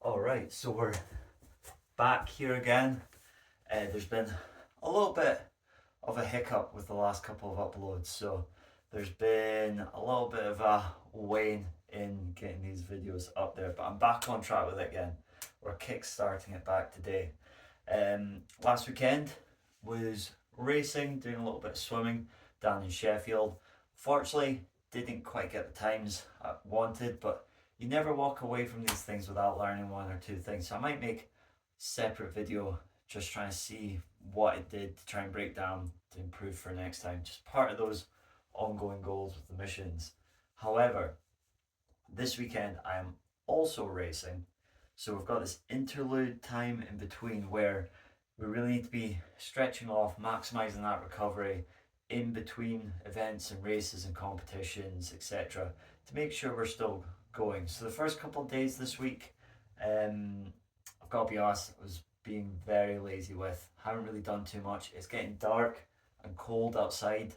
Alright, so we're back here again. There's been a little bit of a hiccup with the last couple of uploads, so there's been a little bit of a wane in getting these videos up there, but I'm back on track with it again. We're kick-starting it back today. Last weekend was racing, doing a little bit of swimming down in Sheffield. Fortunately, didn't quite get the times I wanted, but you never walk away from these things without learning one or two things. So I might make a separate video just trying to see what it did to try and break down to improve for next time. Just part of those ongoing goals with the missions. However, this weekend I am also racing. So we've got this interlude time in between where we really need to be stretching off, maximizing that recovery in between events and races and competitions, etc., to make sure we're still going. So the first couple of days this week, I've got to be honest, I was being very lazy with. Haven't really done too much. It's getting dark and cold outside,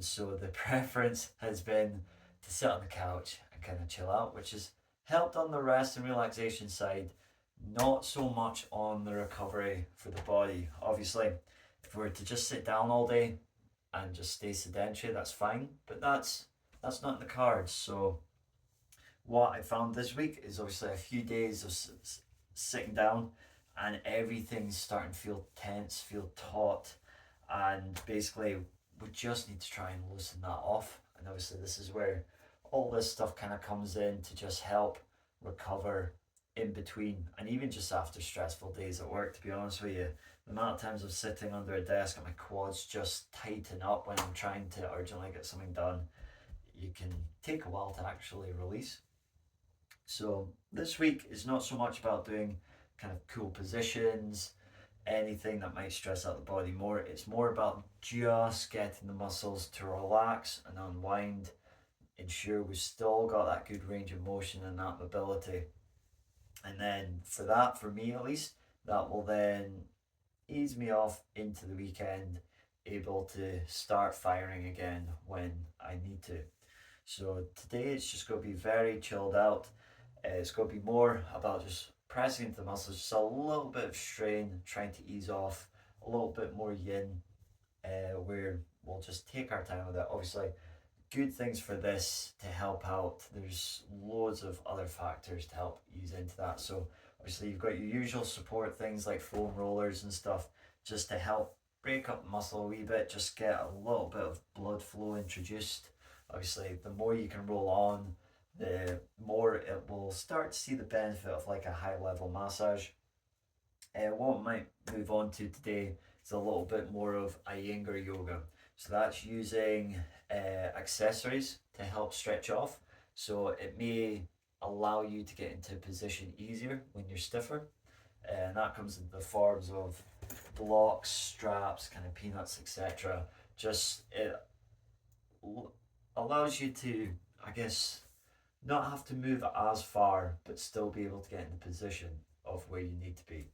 so the preference has been to sit on the couch and kind of chill out, which has helped on the rest and relaxation side. Not so much on the recovery for the body. Obviously, if we were to just sit down all day and just stay sedentary, that's fine. But that's not in the cards. So what I found this week is obviously a few days of sitting down, and everything's starting to feel tense, feel taut, and basically we just need to try and loosen that off. And obviously this is where all this stuff kind of comes in to just help recover in between and even just after stressful days at work. To be honest with you, the amount of times I'm sitting under a desk and my quads just tighten up when I'm trying to urgently get something done, you can take a while to actually release. So this week is not so much about doing kind of cool positions, anything that might stress out the body more. It's more about just getting the muscles to relax and unwind, ensure we've still got that good range of motion and that mobility. And then for that, for me at least, that will then ease me off into the weekend, able to start firing again when I need to. So today it's just going to be very chilled out. It's going to be more about just pressing into the muscles, just a little bit of strain, trying to ease off, a little bit more yin, where we'll just take our time with it. Obviously, good things for this to help out. There's loads of other factors to help ease into that. So obviously you've got your usual support things like foam rollers and stuff, just to help break up the muscle a wee bit, just get a little bit of blood flow introduced. Obviously the more you can roll on, the more it will start to see the benefit of like a high level massage. What we might move on to today is a little bit more of Iyengar yoga. So that's using accessories to help stretch off. So it may allow you to get into position easier when you're stiffer. And that comes in the forms of blocks, straps, kind of peanuts, etc. Just it allows you to, I guess, not have to move as far, but still be able to get in the position of where you need to be.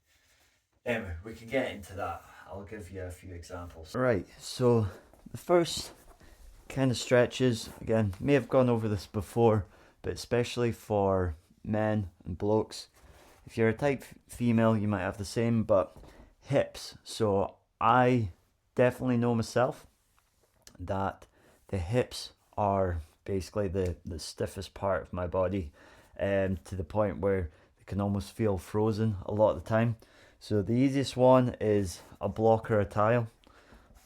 Anyway, we can get into that. I'll give you a few examples. Right, so the first kind of stretches, again, may have gone over this before, but especially for men and blokes. If you're a type female, you might have the same, but hips. So I definitely know myself that the hips are basically the stiffest part of my body, to the point where they can almost feel frozen a lot of the time. So the easiest one is a block or a tile,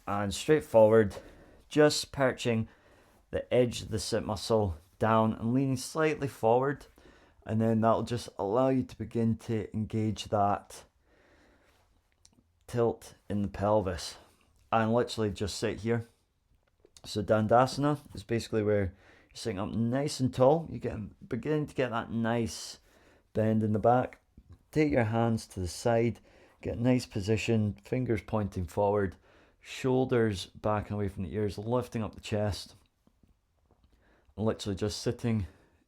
and straightforward, just perching the edge of the sit muscle down and leaning slightly forward, and then that'll just allow you to begin to engage that tilt in the pelvis, and literally just sit here. So Dandasana is basically where you're sitting up nice and tall. You get beginning to get that nice bend in the back. Take your hands to the side, get a nice position, fingers pointing forward, shoulders back and away from the ears, lifting up the chest, and literally just sitting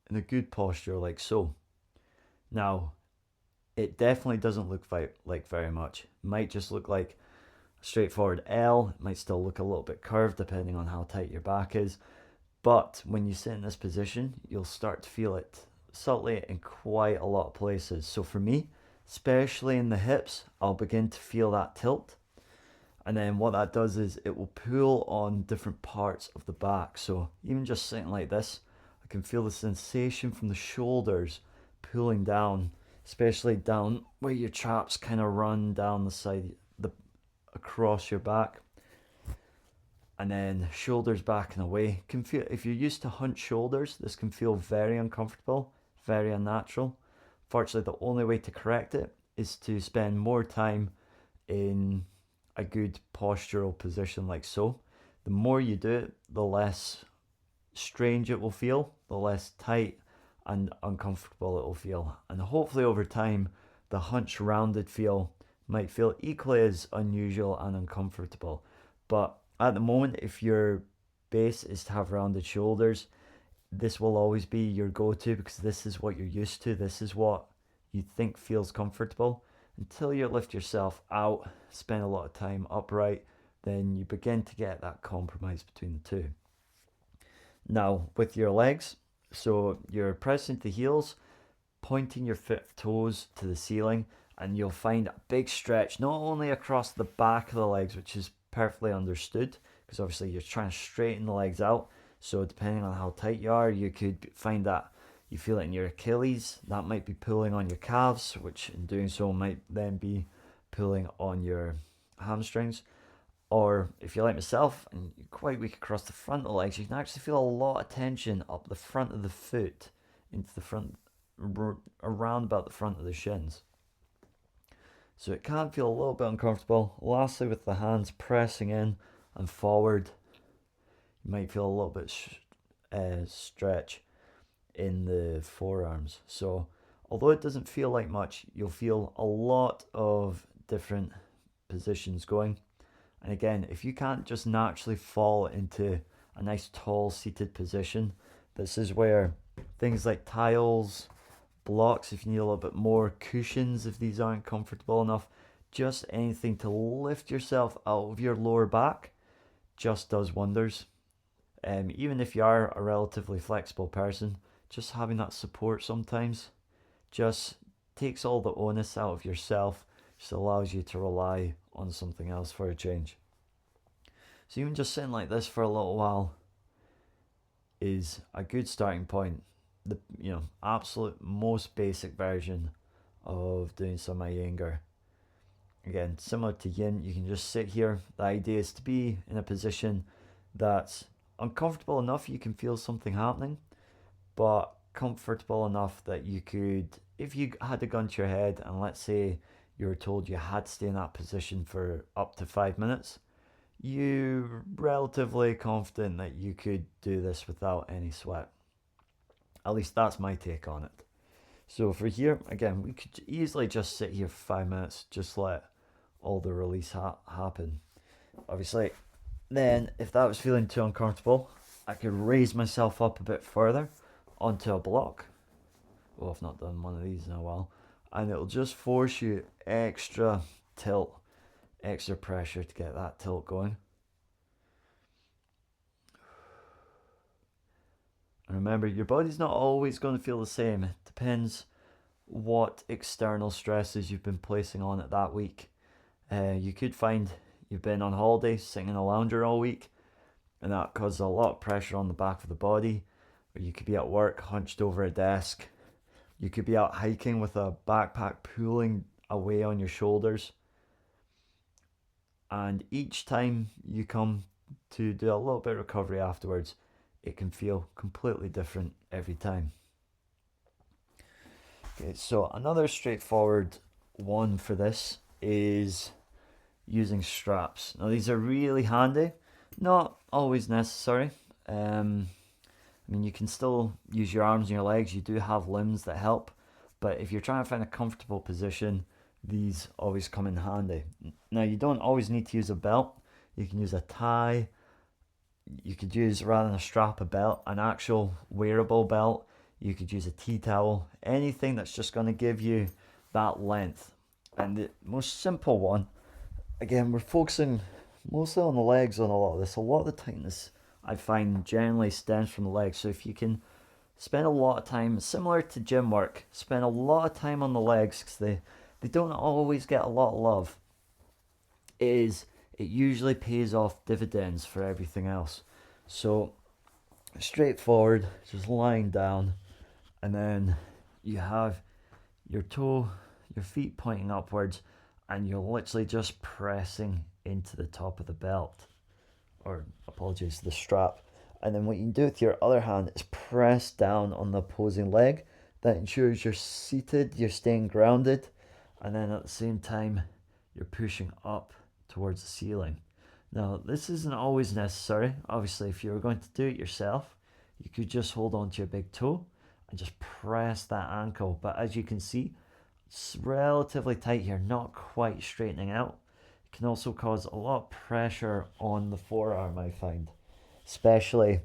in a good posture like so. Now, it definitely doesn't look like very much. It might just look like a straightforward L. It might still look a little bit curved depending on how tight your back is. But when you sit in this position, you'll start to feel it subtly in quite a lot of places. So for me, especially in the hips, I'll begin to feel that tilt. And then what that does is it will pull on different parts of the back. So even just sitting like this, I can feel the sensation from the shoulders pulling down, especially down where your traps kind of run down the side, across your back. And then shoulders back and away. Can feel, if you're used to hunched shoulders, this can feel very uncomfortable, very unnatural. Fortunately, the only way to correct it is to spend more time in a good postural position like so. The more you do it, the less strange it will feel, the less tight and uncomfortable it will feel. And hopefully over time, the hunched rounded feel might feel equally as unusual and uncomfortable. But at the moment, if your base is to have rounded shoulders, this will always be your go-to because this is what you're used to. This is what you think feels comfortable. Until you lift yourself out, spend a lot of time upright, then you begin to get that compromise between the two. Now, with your legs, so you're pressing the heels, pointing your toes to the ceiling, and you'll find a big stretch, not only across the back of the legs, which is perfectly understood, because obviously you're trying to straighten the legs out. So depending on how tight you are, you could find that you feel it in your Achilles. That might be pulling on your calves, which in doing so might then be pulling on your hamstrings. Or if you're like myself and you're quite weak across the front of the legs, you can actually feel a lot of tension up the front of the foot, into the front, around about the front of the shins. So it can feel a little bit uncomfortable. Lastly, with the hands pressing in and forward, you might feel a little bit stretch in the forearms. So although it doesn't feel like much, you'll feel a lot of different positions going. And again, if you can't just naturally fall into a nice tall seated position, this is where things like tiles, blocks, if you need a little bit more, cushions if these aren't comfortable enough, just anything to lift yourself out of your lower back just does wonders. Even if you are a relatively flexible person, just having that support sometimes just takes all the onus out of yourself, just allows you to rely on something else for a change. So even just sitting like this for a little while is a good starting point. The absolute most basic version of doing some Iyengar. Again, similar to Yin, you can just sit here. The idea is to be in a position that's uncomfortable enough you can feel something happening, but comfortable enough that you could, if you had a gun to your head and let's say you were told you had to stay in that position for up to 5 minutes, you're relatively confident that you could do this without any sweat. At least that's my take on it. So for here, again, we could easily just sit here for 5 minutes, just let all the release happen. Obviously, then if that was feeling too uncomfortable, I could raise myself up a bit further onto a block. Well, I've not done one of these in a while. And it'll just force you extra tilt, extra pressure to get that tilt going. And remember, your body's not always going to feel the same. It depends what external stresses you've been placing on it that week. You could find you've been on holiday, sitting in a lounger all week, and that causes a lot of pressure on the back of the body. Or you could be at work, hunched over a desk. You could be out hiking with a backpack pulling away on your shoulders. And each time you come to do a little bit of recovery afterwards, it can feel completely different every time. Okay, so another straightforward one for this is using straps. Now these are really handy, not always necessary. You can still use your arms and your legs. You do have limbs that help, but if you're trying to find a comfortable position, these always come in handy. Now you don't always need to use a belt. You can use a tie. You could use, rather than a strap, a belt, an actual wearable belt. You could use a tea towel, anything that's just going to give you that length. And the most simple one, again, we're focusing mostly on the legs on a lot of this. A lot of the tightness I find generally stems from the legs. So if you can spend a lot of time, similar to gym work, spend a lot of time on the legs because they don't always get a lot of love, is it usually pays off dividends for everything else. So straightforward, just lying down, and then you have your feet pointing upwards, and you're literally just pressing into the top of the belt, or apologies, the strap. And then what you can do with your other hand is press down on the opposing leg. That ensures you're seated, you're staying grounded, and then at the same time, you're pushing up towards the ceiling. Now, this isn't always necessary. Obviously, if you were going to do it yourself, you could just hold on to your big toe and just press that ankle. But as you can see, it's relatively tight here, not quite straightening out. It can also cause a lot of pressure on the forearm, I find, especially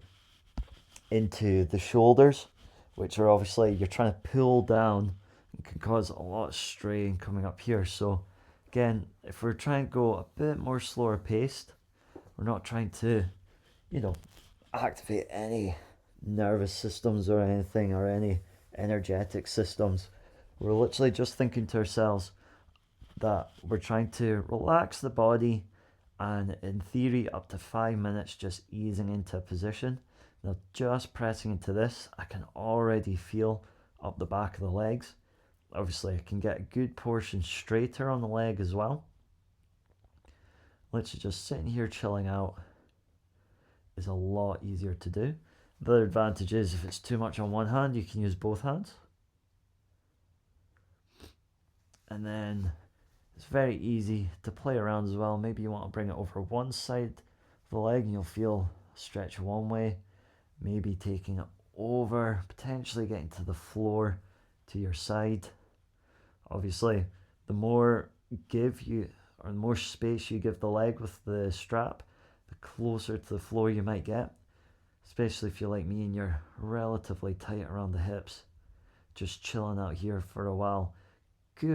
into the shoulders, which are obviously, you're trying to pull down. It can cause a lot of strain coming up here. So again, if we're trying to go a bit more slower paced, we're not trying to, activate any nervous systems or anything, or any energetic systems. We're literally just thinking to ourselves that we're trying to relax the body, and in theory up to 5 minutes just easing into a position. Now, just pressing into this, I can already feel up the back of the legs. Obviously, I can get a good portion straighter on the leg as well. Literally just sitting here chilling out is a lot easier to do. The other advantage is if it's too much on one hand, you can use both hands. And then it's very easy to play around as well. Maybe you want to bring it over one side of the leg and you'll feel a stretch one way. Maybe taking it over, potentially getting to the floor to your side. Obviously, the more give you, or the more space you give the leg with the strap, the closer to the floor you might get. Especially if you're like me and you're relatively tight around the hips. Just chilling out here for a while.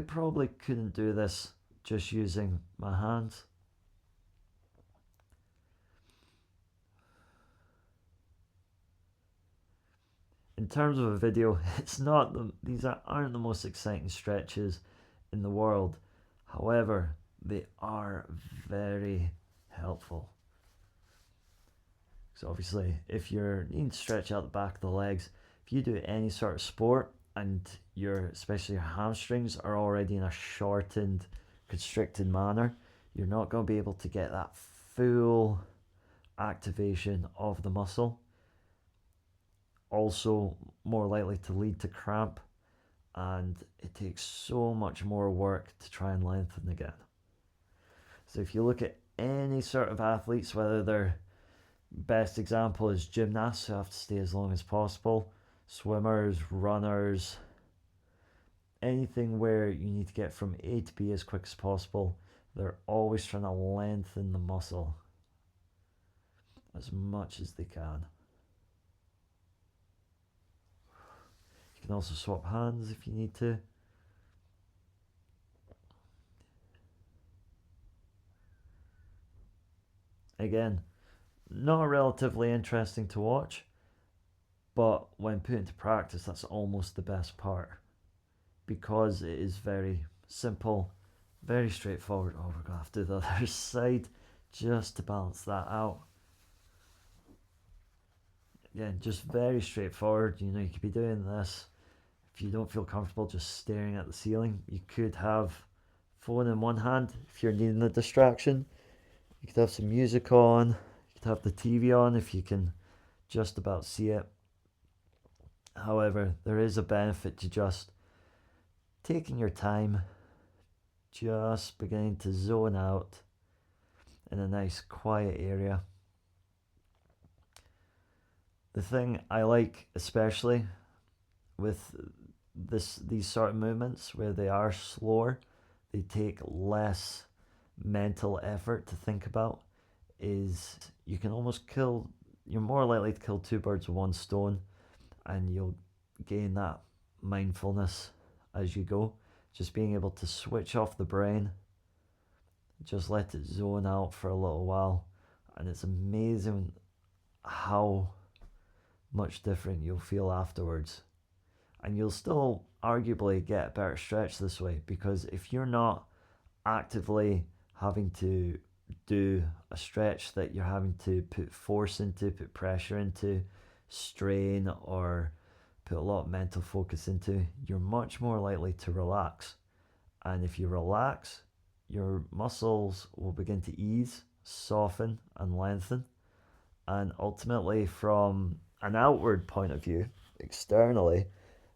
Probably couldn't do this just using my hands. In terms of a video, these aren't the most exciting stretches in the world. However, they are very helpful. So obviously, if you're needing to stretch out the back of the legs, if you do any sort of sport and especially your hamstrings are already in a shortened, constricted manner, you're not going to be able to get that full activation of the muscle. Also, more likely to lead to cramp, and it takes so much more work to try and lengthen again. So if you look at any sort of athletes, whether their best example is gymnasts who have to stay as long as possible, swimmers, runners, anything where you need to get from A to B as quick as possible, they're always trying to lengthen the muscle as much as they can. You can also swap hands if you need to. Again, not relatively interesting to watch, but when put into practice, that's almost the best part, because it is very simple, very straightforward. Oh, we're going to have to do the other side just to balance that out. Again, just very straightforward. You could be doing this. If you don't feel comfortable just staring at the ceiling, you could have phone in one hand if you're needing a distraction. You could have some music on. You could have the TV on if you can just about see it. However, there is a benefit to just taking your time, just beginning to zone out in a nice quiet area. The thing I like especially with these sort of movements where they are slower, they take less mental effort to think about, is you're more likely to kill two birds with one stone, and you'll gain that mindfulness as you go. Just being able to switch off the brain, just let it zone out for a little while, and it's amazing how much different you'll feel afterwards. And you'll still arguably get a better stretch this way, because if you're not actively having to do a stretch that you're having to put force into, put pressure into, strain, or put a lot of mental focus into, you're much more likely to relax. And if you relax, your muscles will begin to ease, soften, and lengthen. And ultimately, from an outward point of view, externally,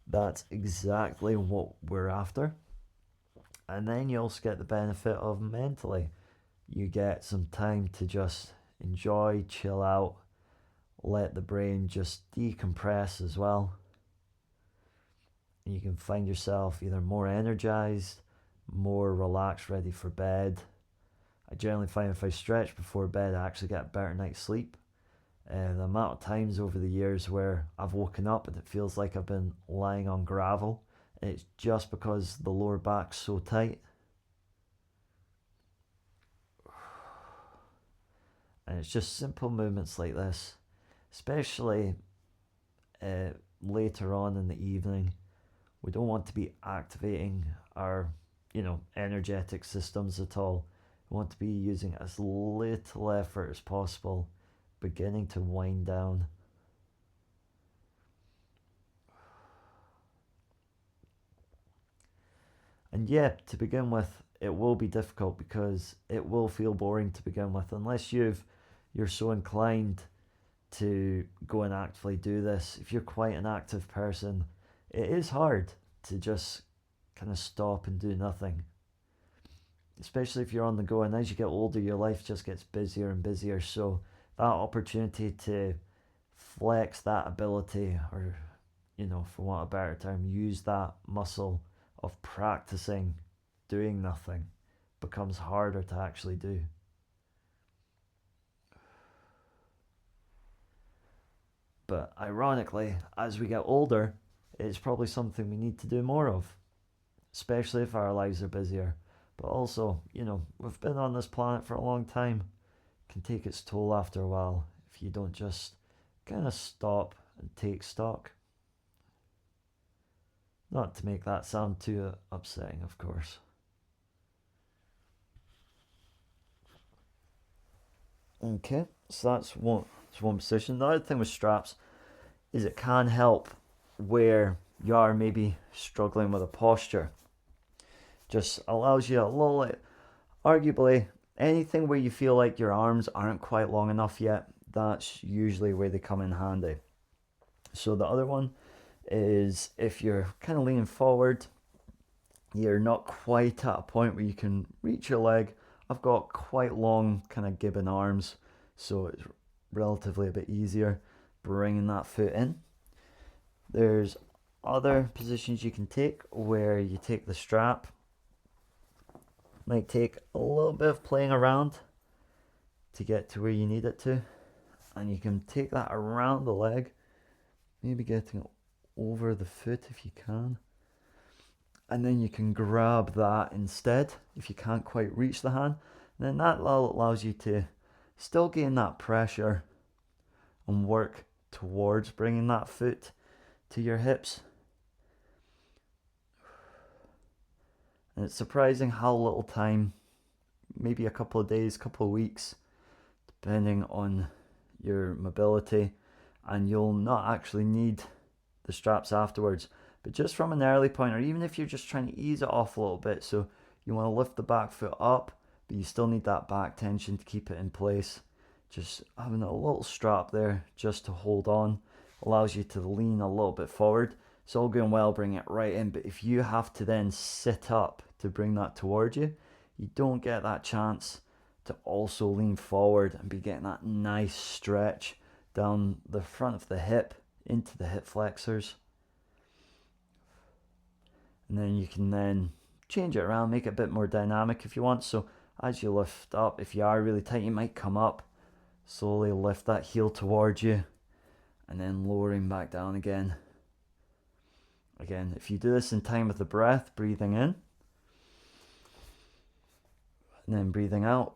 that's exactly what we're after. And then you also get the benefit of mentally. You get some time to just enjoy, chill out, let the brain just decompress as well. And you can find yourself either more energized, more relaxed, ready for bed. I generally find if I stretch before bed, I actually get a better night's sleep. The amount of times over the years where I've woken up and it feels like I've been lying on gravel, and it's just because the lower back's so tight. And it's just simple movements like this, especially later on in the evening. We don't want to be activating our, energetic systems at all. We want to be using as little effort as possible, beginning to wind down. And yeah, to begin with, it will be difficult because it will feel boring to begin with, unless you're so inclined to go and actively do this. If you're quite an active person, it is hard to just kind of stop and do nothing. Especially if you're on the go, and as you get older, your life just gets busier and busier. So that opportunity to flex that ability, or, for want of a better term, use that muscle of practicing doing nothing, becomes harder to actually do. But ironically, as we get older, it's probably something we need to do more of, especially if our lives are busier. But also, we've been on this planet for a long time. It can take its toll after a while if you don't just kind of stop and take stock. Not to make that sound too upsetting, of course. Okay, so that's one position. The other thing with straps is it can help where you are maybe struggling with a posture. Just allows you a little, arguably, anything where you feel like your arms aren't quite long enough yet, that's usually where they come in handy. So the other one is if you're kind of leaning forward, you're not quite at a point where you can reach your leg. I've got quite long kind of gibbon arms, so it's relatively a bit easier bringing that foot in. There's other positions you can take where you take the strap. Might take a little bit of playing around to get to where you need it to. And you can take that around the leg, maybe getting it over the foot if you can. And then you can grab that instead if you can't quite reach the hand. And then that allows you to still gain that pressure and work towards bringing that foot to your hips. And it's surprising how little time, maybe a couple of days, couple of weeks, depending on your mobility, and you'll not actually need the straps afterwards. But just from an early point, or even if you're just trying to ease it off a little bit, so you want to lift the back foot up, but you still need that back tension to keep it in place. Just having a little strap there just to hold on allows you to lean a little bit forward. It's all going well, bring it right in, but if you have to then sit up to bring that towards you, you don't get that chance to also lean forward and be getting that nice stretch down the front of the hip into the hip flexors. And then you can then change it around, make it a bit more dynamic if you want. So as you lift up, if you are really tight, you might come up, slowly lift that heel towards you, and then lowering back down again. Again, if you do this in time with the breath, breathing in, and then breathing out,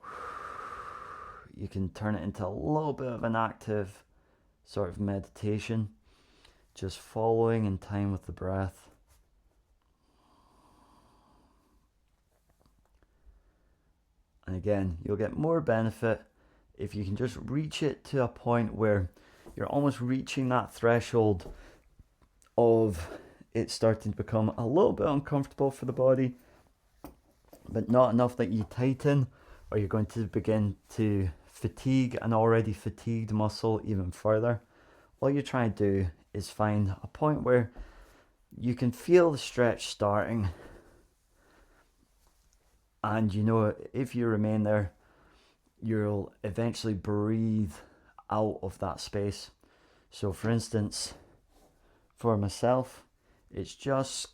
you can turn it into a little bit of an active sort of meditation. just following in time with the breath. And again, you'll get more benefit if you can just reach it to a point where you're almost reaching that threshold of it starting to become a little bit uncomfortable for the body, but not enough that you tighten, or you're going to begin to fatigue an already fatigued muscle even further. All you're trying to do is find a point where you can feel the stretch starting, and you know if you remain there, you'll eventually breathe out of that space. So for instance, for myself, it's just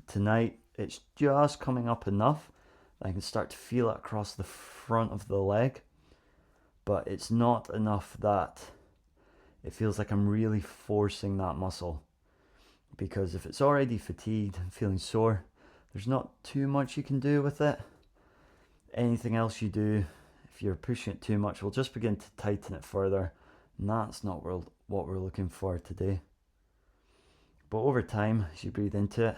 tonight, it's just coming up enough that I can start to feel it across the front of the leg, but it's not enough that it feels like I'm really forcing that muscle, because if it's already fatigued and feeling sore, there's not too much you can do with it. Anything else you do, if you're pushing it too much, will just begin to tighten it further, and that's not what we're looking for today. But over time, as you breathe into it,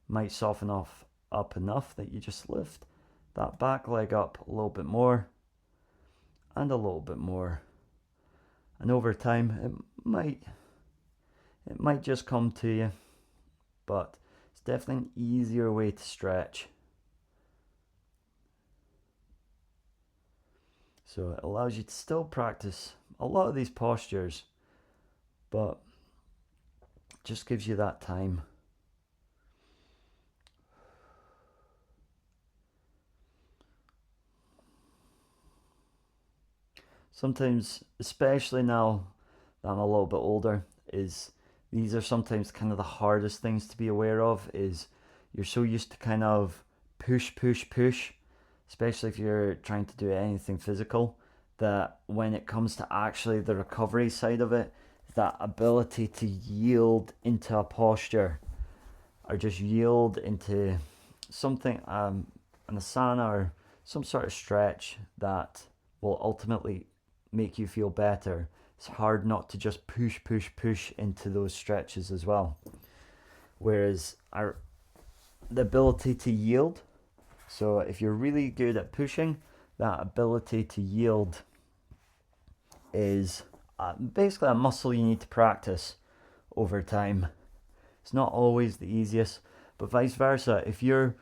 might soften up enough that you just lift that back leg up a little bit more and a little bit more. And over time, it might just come to you, but it's definitely an easier way to stretch. So it allows you to still practice a lot of these postures, but just gives you that time. Sometimes, especially now that I'm a little bit older, these are sometimes kind of the hardest things to be aware of. Is you're so used to kind of push, especially if you're trying to do anything physical, that when it comes to actually the recovery side of it, that ability to yield into a posture, or just yield into something, an asana or some sort of stretch that will ultimately make you feel better. It's hard not to just push into those stretches as well. Whereas the ability to yield, so if you're really good at pushing, that ability to yield is basically a muscle you need to practice over time. It's not always the easiest, but vice versa. If you're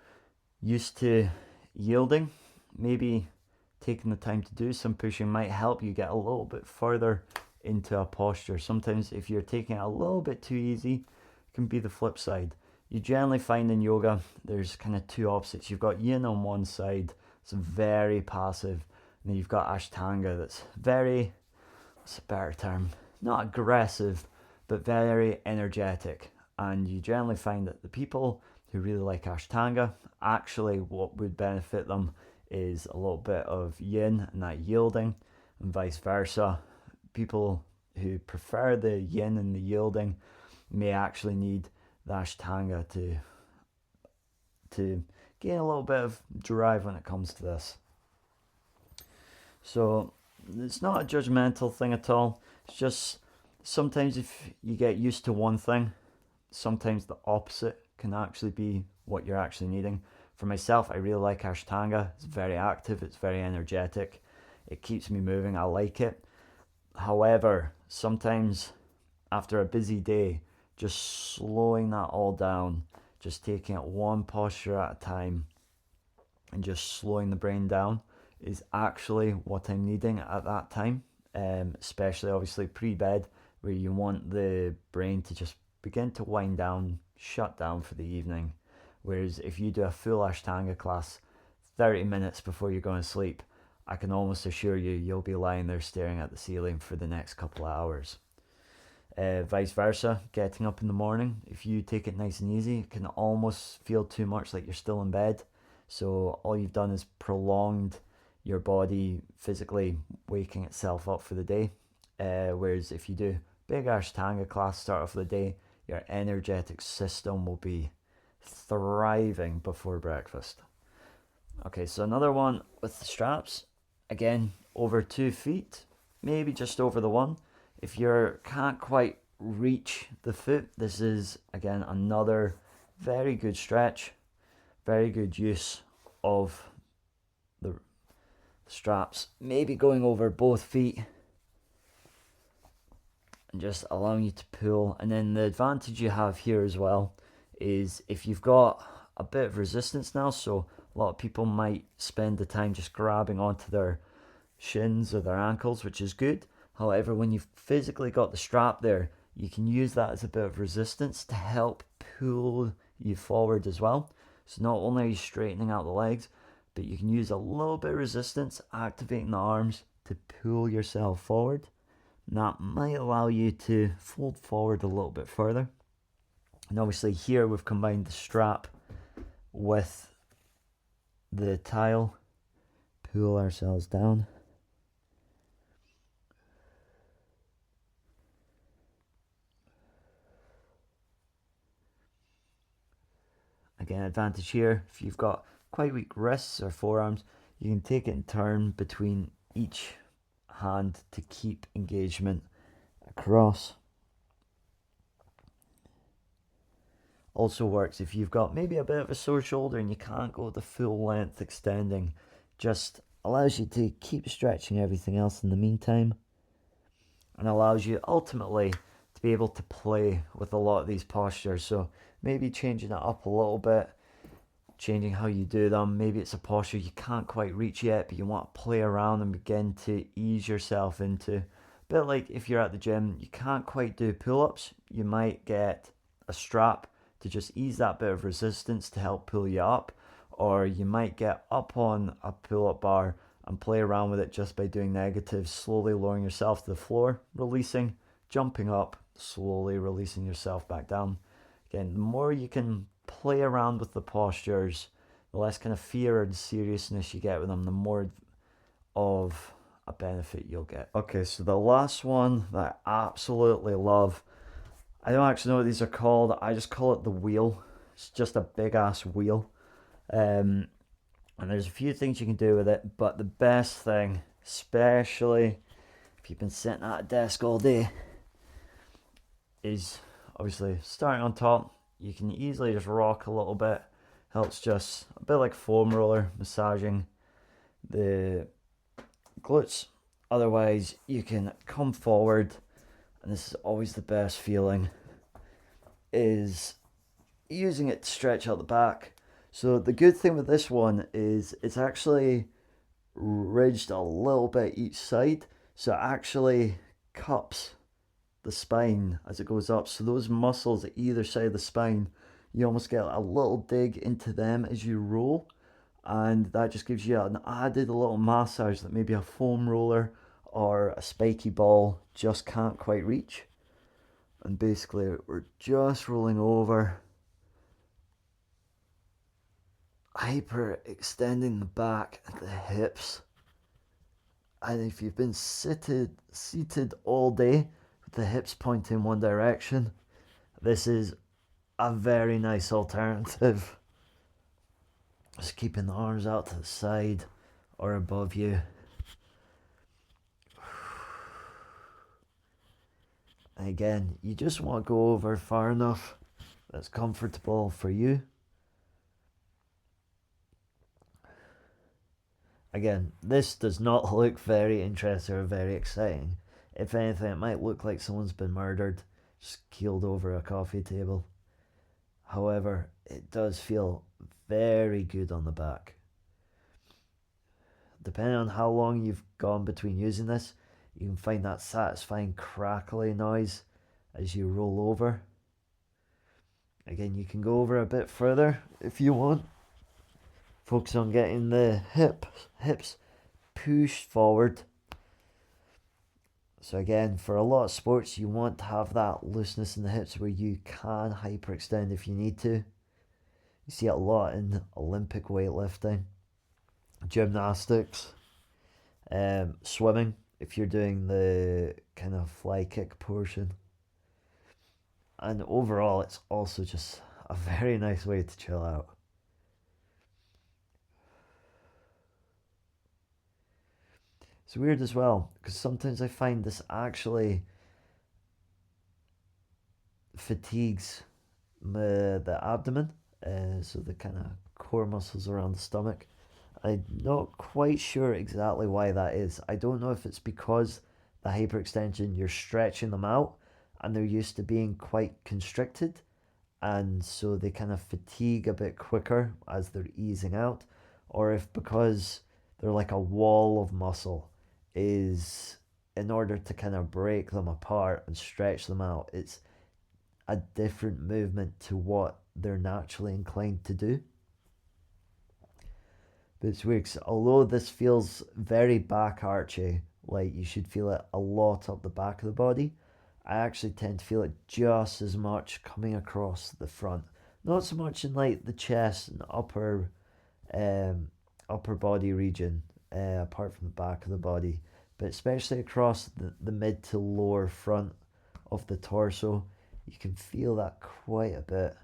used to yielding, maybe taking the time to do some pushing might help you get a little bit further into a posture. Sometimes if you're taking it a little bit too easy, it can be the flip side. You generally find in yoga there's kind of two opposites. You've got yin on one side, it's very passive, and then you've got ashtanga that's very, what's a better term, not aggressive, but very energetic. And you generally find that the people who really like ashtanga, actually what would benefit them is a little bit of yin and that yielding, and vice versa. People who prefer the yin and the yielding may actually need the ashtanga to gain a little bit of drive when it comes to this. So it's not a judgmental thing at all. It's just sometimes if you get used to one thing, sometimes the opposite can actually be what you're actually needing. For myself, I really like ashtanga. It's very active, it's very energetic, it keeps me moving, I like it. However, sometimes after a busy day, just slowing that all down, just taking it one posture at a time and just slowing the brain down is actually what I'm needing at that time, especially obviously pre-bed, where you want the brain to just begin to wind down, shut down for the evening. Whereas if you do a full ashtanga class 30 minutes before you're going to sleep, I can almost assure you you'll be lying there staring at the ceiling for the next couple of hours. Vice versa, getting up in the morning, if you take it nice and easy, it can almost feel too much like you're still in bed. So all you've done is prolonged your body physically waking itself up for the day. Whereas if you do big ashtanga class start off the day, your energetic system will be thriving before breakfast. Okay, so another one with the straps, again over 2 feet, maybe just over the one. If you can't quite reach the foot, this is again another very good stretch, very good use of the straps. Maybe going over both feet and just allowing you to pull. And then the advantage you have here as well is if you've got a bit of resistance now, so a lot of people might spend the time just grabbing onto their shins or their ankles, which is good. However, when you've physically got the strap there, you can use that as a bit of resistance to help pull you forward as well. So not only are you straightening out the legs, but you can use a little bit of resistance, activating the arms to pull yourself forward. And that might allow you to fold forward a little bit further. And obviously here we've combined the strap with the tile. Pull ourselves down. Again, advantage here, if you've got quite weak wrists or forearms, you can take it in turn between each hand to keep engagement across. Also works if you've got maybe a bit of a sore shoulder and you can't go the full length extending. Just allows you to keep stretching everything else in the meantime, and allows you ultimately to be able to play with a lot of these postures. So maybe changing it up a little bit, changing how you do them. Maybe it's a posture you can't quite reach yet, but you want to play around and begin to ease yourself into. A bit like if you're at the gym, you can't quite do pull-ups, you might get a strap to just ease that bit of resistance to help pull you up, or you might get up on a pull-up bar and play around with it just by doing negatives, slowly lowering yourself to the floor, releasing, jumping up, slowly releasing yourself back down. Again, the more you can play around with the postures, the less kind of fear and seriousness you get with them, the more of a benefit you'll get. Okay, so the last one that I absolutely love, I don't actually know what these are called, I just call it the wheel. It's just a big ass wheel. And there's a few things you can do with it, but the best thing, especially if you've been sitting at a desk all day, is obviously starting on top. You can easily just rock a little bit. Helps just a bit like foam roller, massaging the glutes. Otherwise, you can come forward, and this is always the best feeling, is using it to stretch out the back. So the good thing with this one is it's actually ridged a little bit each side, so it actually cups the spine as it goes up. So those muscles at either side of the spine, you almost get a little dig into them as you roll, and that just gives you an added little massage that maybe a foam roller or a spiky ball just can't quite reach. And basically we're just rolling over, hyper extending the back and the hips. And if you've been seated all day with the hips pointing in one direction, this is a very nice alternative. Just keeping the arms out to the side or above you. And again, you just want to go over far enough that's comfortable for you. Again, this does not look very interesting or very exciting. If anything, it might look like someone's been murdered, just keeled over a coffee table. However, it does feel very good on the back. Depending on how long you've gone between using this, you can find that satisfying crackly noise as you roll over. Again, you can go over a bit further if you want. Focus on getting the hips pushed forward. So again, for a lot of sports, you want to have that looseness in the hips where you can hyperextend if you need to. You see it a lot in Olympic weightlifting, gymnastics, swimming, if you're doing the kind of fly kick portion. And overall, it's also just a very nice way to chill out. It's weird as well, because sometimes I find this actually fatigues the abdomen, so the kind of core muscles around the stomach. I'm not quite sure exactly why that is. I don't know if it's because the hyperextension, you're stretching them out and they're used to being quite constricted, and so they kind of fatigue a bit quicker as they're easing out, or if because they're like a wall of muscle, is in order to kind of break them apart and stretch them out, it's a different movement to what they're naturally inclined to do. But it's weird, 'cause although this feels very back archy, like you should feel it a lot up the back of the body, I actually tend to feel it just as much coming across the front. Not so much in like the chest and um, upper body region, apart from the back of the body, but especially across the mid to lower front of the torso, you can feel that quite a bit.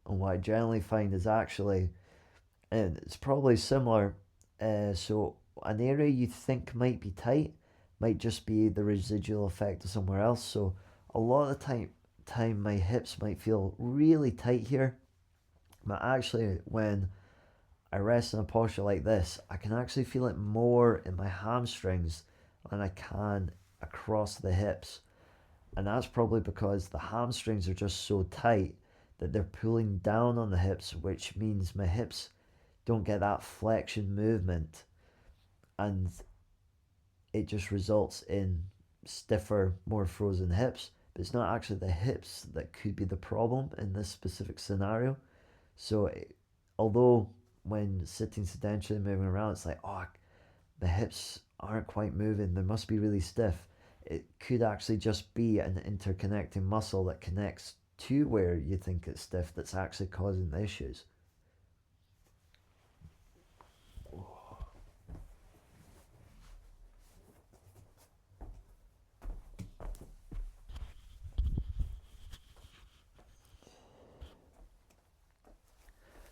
And what I generally find is actually, and it's probably similar, so an area you think might be tight might just be the residual effect of somewhere else. So a lot of the time my hips might feel really tight here, but actually when I rest in a posture like this, I can actually feel it more in my hamstrings than I can across the hips. And that's probably because the hamstrings are just so tight that they're pulling down on the hips, which means my hips don't get that flexion movement, and it just results in stiffer, more frozen hips. But it's not actually the hips that could be the problem in this specific scenario. So, although when sitting sedentary moving around, it's like, oh, the hips aren't quite moving, they must be really stiff. It could actually just be an interconnecting muscle that connects to where you think it's stiff that's actually causing the issues.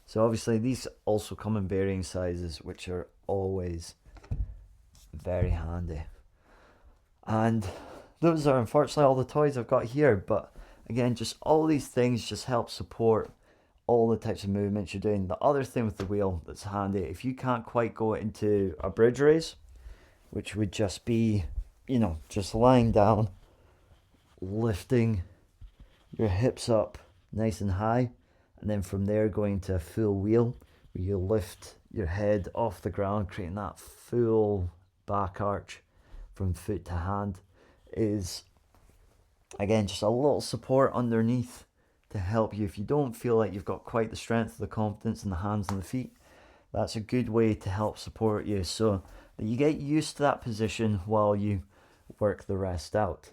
So obviously these also come in varying sizes, which are always very handy. And those are unfortunately all the toys I've got here, but again, just all these things just help support all the types of movements you're doing. The other thing with the wheel that's handy, if you can't quite go into a bridge raise, which would just be, just lying down, lifting your hips up nice and high, and then from there going to a full wheel where you lift your head off the ground, creating that full back arch from foot to hand, is again just a little support underneath to help you if you don't feel like you've got quite the strength, the confidence in the hands and the feet. That's a good way to help support you so that you get used to that position while you work the rest out.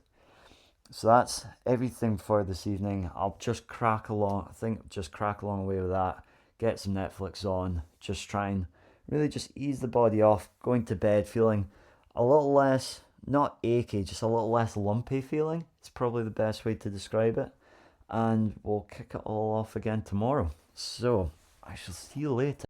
So that's everything for this evening. I'll just crack along. I think just crack along away with that. Get some Netflix on. Just try and really just ease the body off. Going to bed feeling a little less, not achy, just a little less lumpy feeling. It's probably the best way to describe it. And we'll kick it all off again tomorrow. So I shall see you later.